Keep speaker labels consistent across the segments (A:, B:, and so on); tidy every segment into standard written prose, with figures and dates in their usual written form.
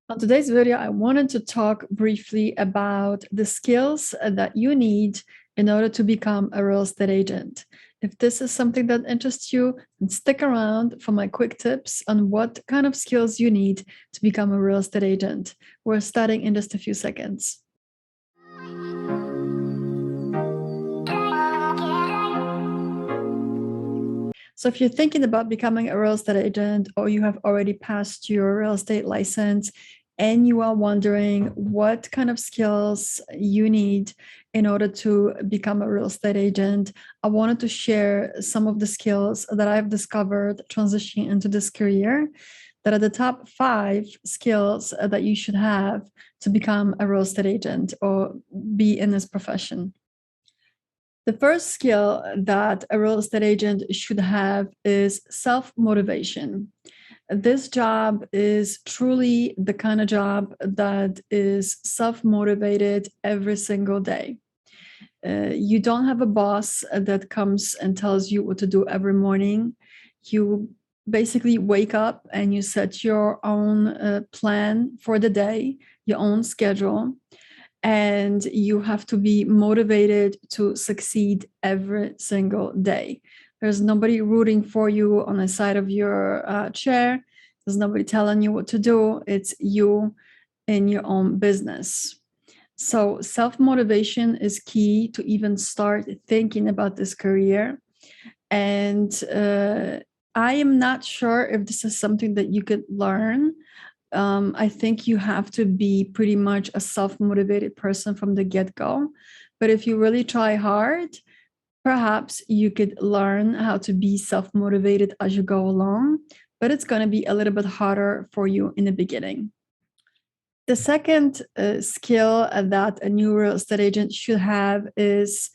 A: On today's video, I wanted to talk briefly about the skills that you need in order to become a real estate agent. If this is something that interests you, then stick around for my quick tips on what kind of skills you need to become a real estate agent. We're starting in just a few seconds. So if you're thinking about becoming a real estate agent, or you have already passed your real estate license and you are wondering what kind of skills you need in order to become a real estate agent, I wanted to share some of the skills that I've discovered transitioning into this career that are the top 5 skills that you should have to become a real estate agent or be in this profession. The first skill that a real estate agent should have is self-motivation. This job is truly the kind of job that is self-motivated every single day. You don't have a boss that comes and tells you what to do every morning. You basically wake up and you set your own plan for the day, your own schedule, and you have to be motivated to succeed every single day. There's nobody rooting for you on the side of your chair. There's nobody telling you what to do. It's you in your own business. So self-motivation is key to even start thinking about this career. And I am not sure if this is something that you could learn. I think you have to be pretty much a self-motivated person from the get-go. But if you really try hard, perhaps you could learn how to be self-motivated as you go along, but it's going to be a little bit harder for you in the beginning. The second skill that a new real estate agent should have is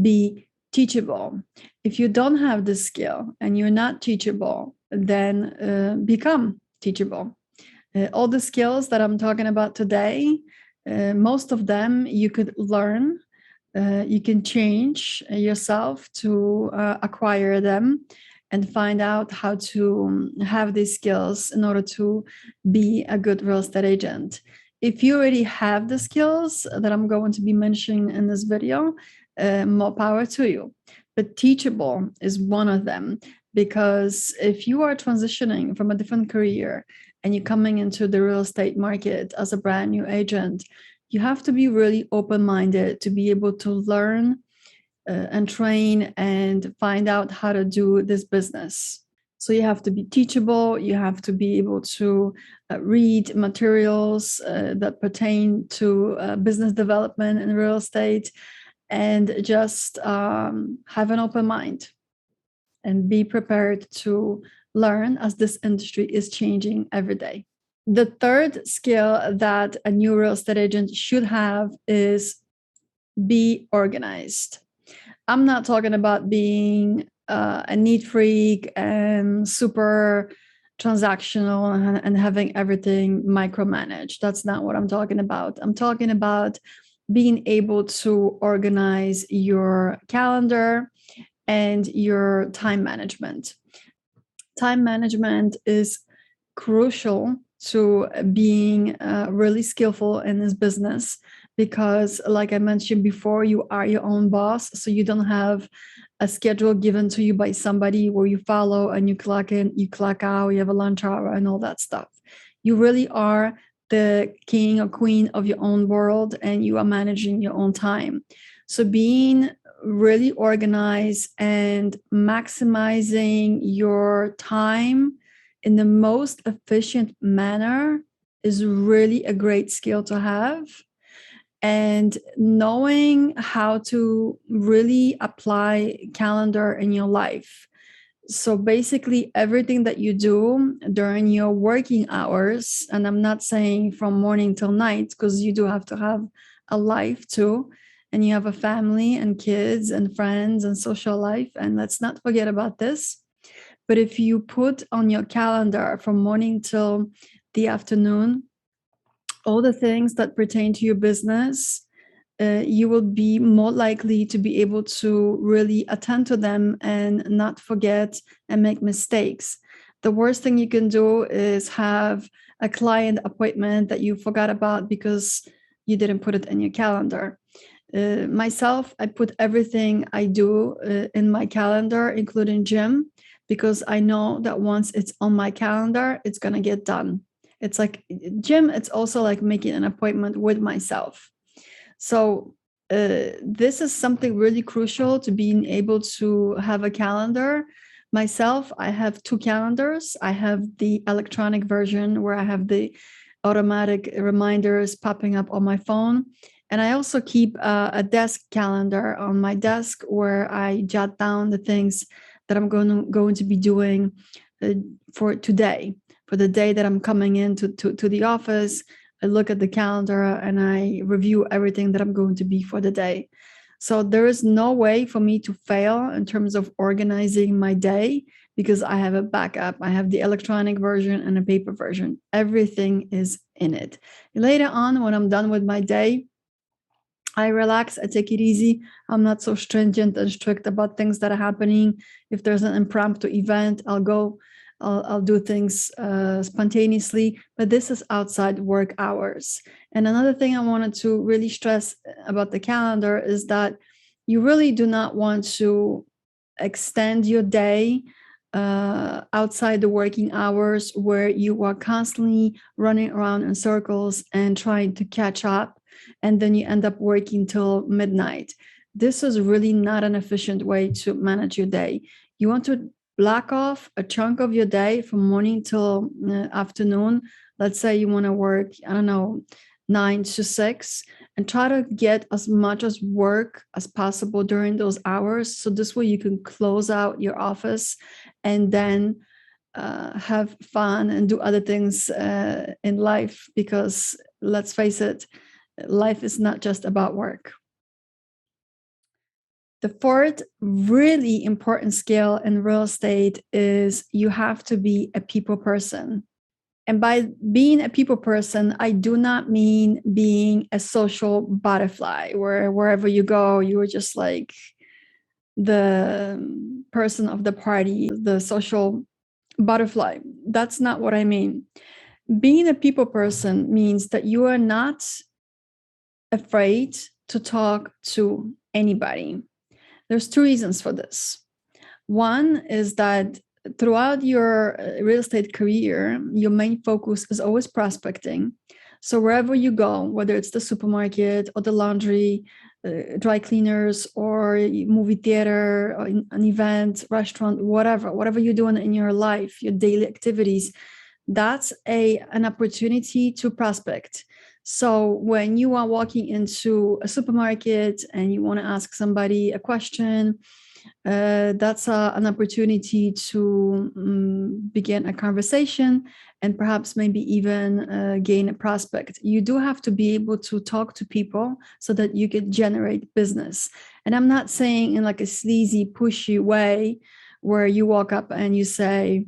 A: be teachable. If you don't have this skill and you're not teachable, then become teachable. All the skills that I'm talking about today, most of them you could learn. You can change yourself to acquire them and find out how to have these skills in order to be a good real estate agent. If you already have the skills that I'm going to be mentioning in this video, more power to you. But teachable is one of them, because if you are transitioning from a different career and you're coming into the real estate market as a brand new agent, you have to be really open-minded to be able to learn and train and find out how to do this business. So you have to be teachable. You have to be able to read materials that pertain to business development and real estate, and just have an open mind and be prepared to learn as this industry is changing every day. The third skill that a new real estate agent should have is be organized. I'm not talking about being a neat freak and super transactional and having everything micromanaged. That's not what I'm talking about. I'm talking about being able to organize your calendar and your time management. Time management is crucial to being really skillful in this business, because like I mentioned before, you are your own boss. So you don't have a schedule given to you by somebody where you follow and you clock in, you clock out, you have a lunch hour and all that stuff. You really are the king or queen of your own world, and you are managing your own time. So being really organized and maximizing your time in the most efficient manner is really a great skill to have. And knowing how to really apply calendar in your life. So basically everything that you do during your working hours, and I'm not saying from morning till night, because you do have to have a life too, and you have a family and kids and friends and social life, and let's not forget about this. But if you put on your calendar from morning till the afternoon all the things that pertain to your business, you will be more likely to be able to really attend to them and not forget and make mistakes. The worst thing you can do is have a client appointment that you forgot about because you didn't put it in your calendar. Myself, I put everything I do in my calendar, including gym, because I know that once it's on my calendar, it's going to get done. It's like gym, it's also like making an appointment with myself. So this is something really crucial to being able to have a calendar. Myself, I have two calendars. I have the electronic version where I have the automatic reminders popping up on my phone. And I also keep a desk calendar on my desk where I jot down the things that I'm going to be doing for today, for the day that I'm coming into to the office. I look at the calendar and I review everything that I'm going to be for the day. So there is no way for me to fail in terms of organizing my day because I have a backup. I have the electronic version and a paper version. Everything is in it. Later on, when I'm done with my day, I relax, I take it easy. I'm not so stringent and strict about things that are happening. If there's an impromptu event, I'll do things spontaneously, but this is outside work hours. And another thing I wanted to really stress about the calendar is that you really do not want to extend your day outside the working hours where you are constantly running around in circles and trying to catch up, and then you end up working till midnight. This is really not an efficient way to manage your day. You want to block off a chunk of your day from morning till afternoon. Let's say you want to work, I don't know, 9 to 6, and try to get as much as work as possible during those hours. So this way you can close out your office and then have fun and do other things in life, because let's face it, life is not just about work. The fourth really important skill in real estate is you have to be a people person. And by being a people person, I do not mean being a social butterfly where wherever you go, you are just like the person of the party, the social butterfly. That's not what I mean. Being a people person means that you are not afraid to talk to anybody. There's two reasons for this. One is that throughout your real estate career, your main focus is always prospecting. So wherever you go, whether it's the supermarket or the laundry, dry cleaners, or movie theater, or an event, restaurant, whatever you're doing in your life, your daily activities, that's an opportunity to prospect. So when you are walking into a supermarket and you want to ask somebody a question, that's an opportunity to begin a conversation and perhaps maybe even gain a prospect. You do have to be able to talk to people so that you can generate business. And I'm not saying in like a sleazy, pushy way where you walk up and you say,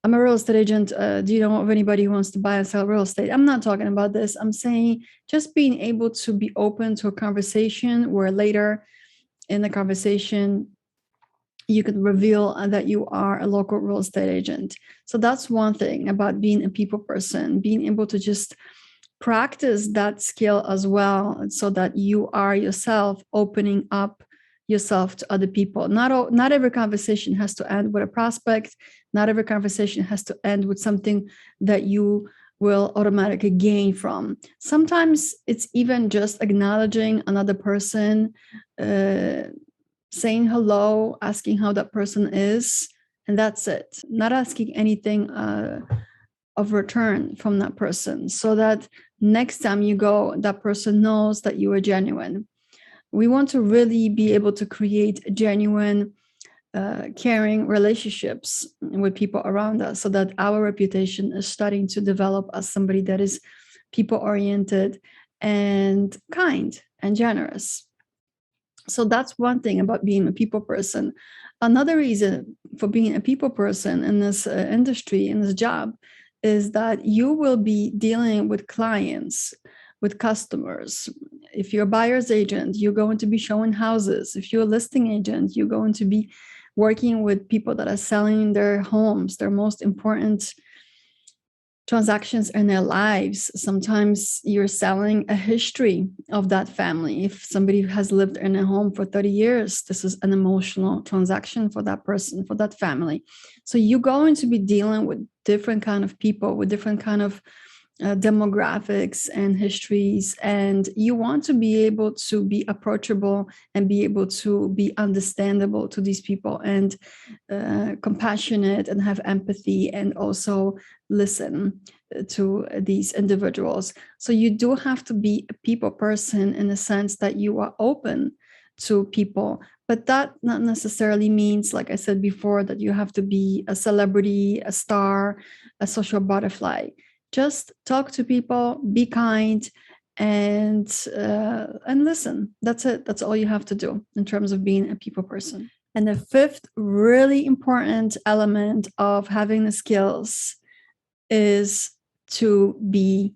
A: I'm a real estate agent. Do you know of anybody who wants to buy and sell real estate? I'm not talking about this. I'm saying just being able to be open to a conversation where later in the conversation, you could reveal that you are a local real estate agent. So that's one thing about being a people person, being able to just practice that skill as well, so that you are yourself opening up yourself to other people. Not every conversation has to end with a prospect. Not every conversation has to end with something that you will automatically gain from. Sometimes it's even just acknowledging another person, saying hello, asking how that person is, and that's it. Not asking anything of return from that person, so that next time you go, that person knows that you are genuine. We want to really be able to create genuine, caring relationships with people around us, so that our reputation is starting to develop as somebody that is people-oriented and kind and generous. So that's one thing about being a people person. Another reason for being a people person in this industry, in this job, is that you will be dealing with clients, with customers. If you're a buyer's agent, you're going to be showing houses. If you're a listing agent, you're going to be working with people that are selling their homes, their most important transactions in their lives. Sometimes you're selling a history of that family. If somebody has lived in a home for 30 years, this is an emotional transaction for that person, for that family. So you're going to be dealing with different kind of people, with different kind of demographics and histories, and you want to be able to be approachable and be able to be understandable to these people, and compassionate, and have empathy, and also listen to these individuals. So you do have to be a people person in the sense that you are open to people, but that not necessarily means, like I said before, that you have to be a celebrity, a star, a social butterfly. Just talk to people, be kind, and listen. That's it. That's all you have to do in terms of being a people person. And the fifth really important element of having the skills is to be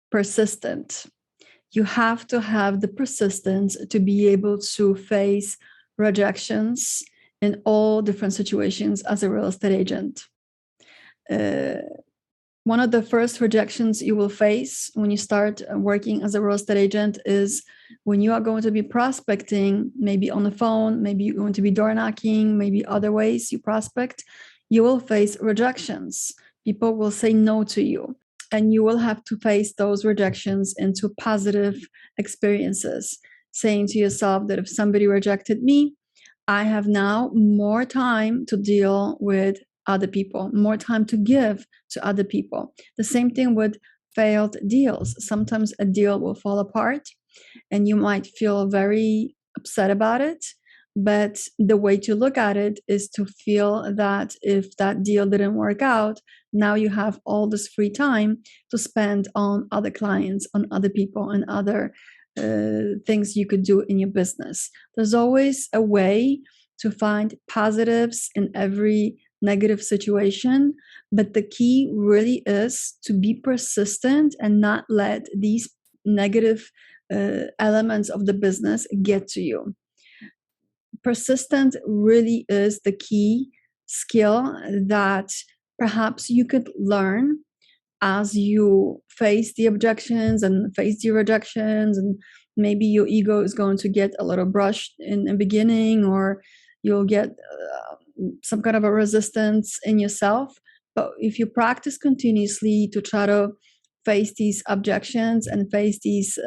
A: persistent. You have to have the persistence to be able to face rejections in all different situations as a real estate agent. One of the first rejections you will face when you start working as a real estate agent is when you are going to be prospecting, maybe on the phone, maybe you're going to be door knocking, maybe other ways you prospect, you will face rejections. People will say no to you, and you will have to face those rejections into positive experiences, saying to yourself that if somebody rejected me, I have now more time to deal with other people, more time to give to other people. The same thing with failed deals. Sometimes a deal will fall apart and you might feel very upset about it. But the way to look at it is to feel that if that deal didn't work out, now you have all this free time to spend on other clients, on other people, and other things you could do in your business. There's always a way to find positives in every negative situation, but the key really is to be persistent and not let these negative elements of the business get to you. Persistent really is the key skill that perhaps you could learn as you face the objections and face the rejections, and maybe your ego is going to get a little brushed in the beginning, or you'll get some kind of a resistance in yourself. But if you practice continuously to try to face these objections and face these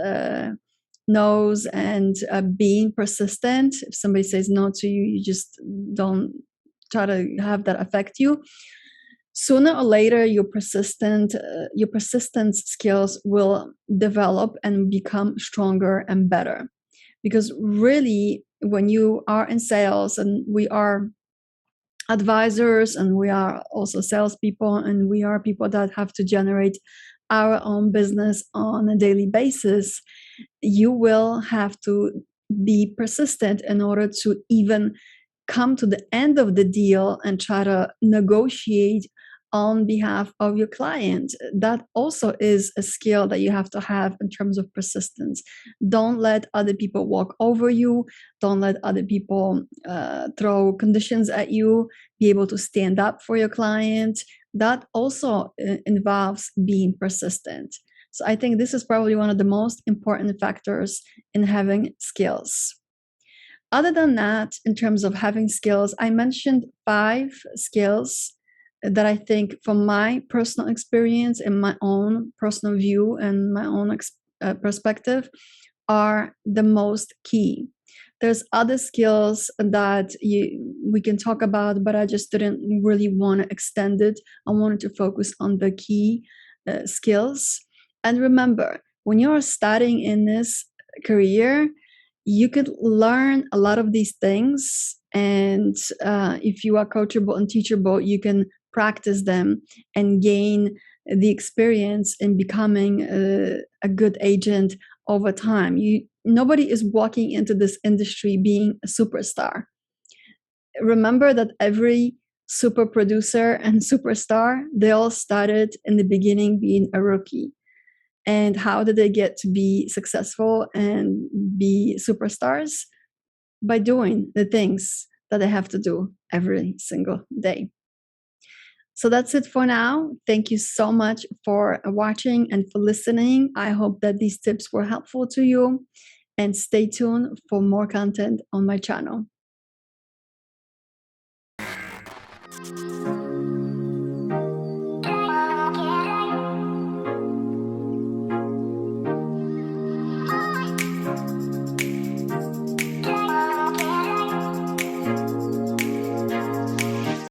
A: no's, and being persistent, if somebody says no to you, you just don't try to have that affect you. Sooner or later, your persistence skills will develop and become stronger and better. Because really, when you are in sales, and we are advisors, and we are also salespeople, and we are people that have to generate our own business on a daily basis, you will have to be persistent in order to even come to the end of the deal and try to negotiate on behalf of your client. That also is a skill that you have to have in terms of persistence. Don't let other people walk over you. Don't let other people throw conditions at you. Be able to stand up for your client. That also involves being persistent. So I think this is probably one of the most important factors in having skills. Other than that, in terms of having skills, I mentioned 5 skills that I think, from my personal experience and my own personal view and my own perspective, are the most key. There's other skills that we can talk about, but I just didn't really want to extend it. I wanted to focus on the key skills. And remember, when you're starting in this career, you could learn a lot of these things, and if you are coachable and teachable, you can practice them and gain the experience in becoming a good agent over time. Nobody is walking into this industry being a superstar. Remember that every super producer and superstar, they all started in the beginning being a rookie. And how did they get to be successful and be superstars? By doing the things that they have to do every single day. So that's it for now. Thank you so much for watching and for listening. I hope that these tips were helpful to you, and stay tuned for more content on my channel.